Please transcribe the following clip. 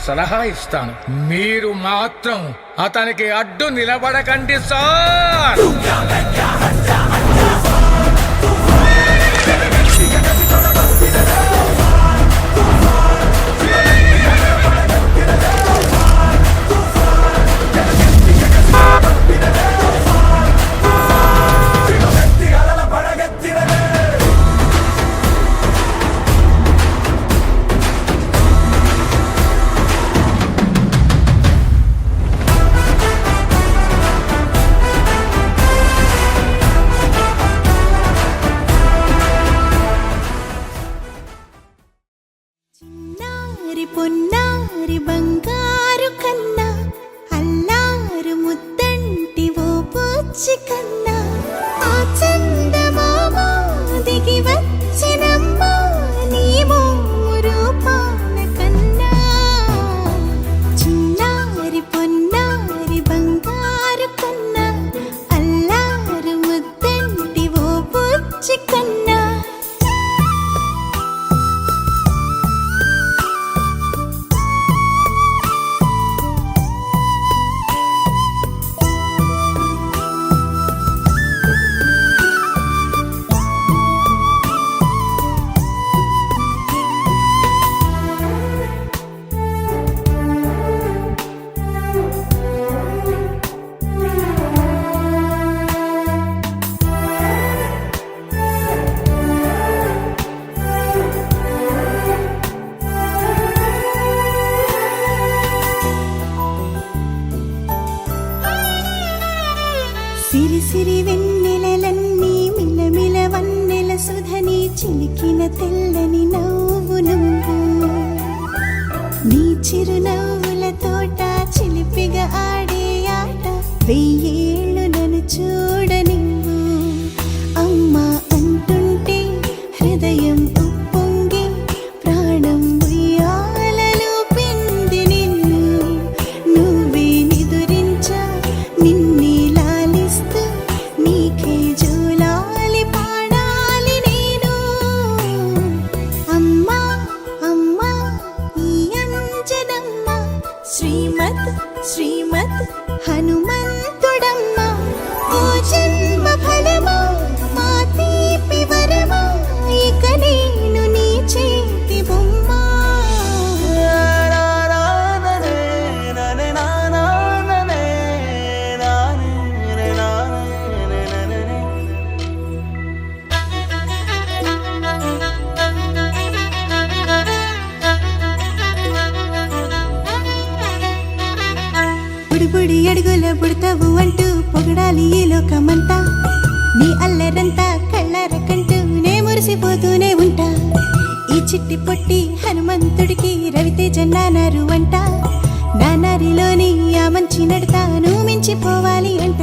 సలహా ఇస్తాను. మీరు మాత్రం అతనికి అడ్డు నిలబడకండి సార్. పొన్నారి బంగారు కన్నా అల్లారు ముద్దంటి ఓ పూచి కన్నా ఆ చందమామ దిగి వచ్చినమ్మా నీ రూపాల కన్నా చిన్నారి పొన్నారి బంగారు కన్నా అల్లారు ముద్దంటి ఓ పూచి కన్నా సిరి సిరి వెన్నెలలన్నీ మిలమిల వన్నెల సుధని చిలికిన తెల్లని నవ్వు నువ్వు నీ చిరునవ్వుల తోట చిలిపిగా ఆడే ఆట వెయ్యేళ్ళు నన్ను చూడనివ్వు అమ్మా అంటుంటే హృదయం ఉప్పొంగి ప్రాణం ఉయ్యాలలో పిండి నిన్ను నువ్వే నిదురించా నిన్నే నీకే జూలాలి పాడాలి నేను అమ్మా అమ్మా ఈ అంజనమ్మ శ్రీమత్ శ్రీమత్ హనుమంతుడమ్మ ఓ జన్మ ఫలమా మా తీపి వరమా ఇక నేను నీ చేతి బొమ్మ బుడి అడుగుల బుడతావు అంటూ పొగడాలి ఈ లోకమంతా నీ అల్లరంతా కళ్ళారకంటూ నే మురిసిపోతూనే ఉంటా ఈ చిట్టి పొట్టి హనుమంతుడికి రవితేజ నానారు అంట నానారిలోని ఆ మంచి నడతా నువ్వు మించిపోవాలి అంట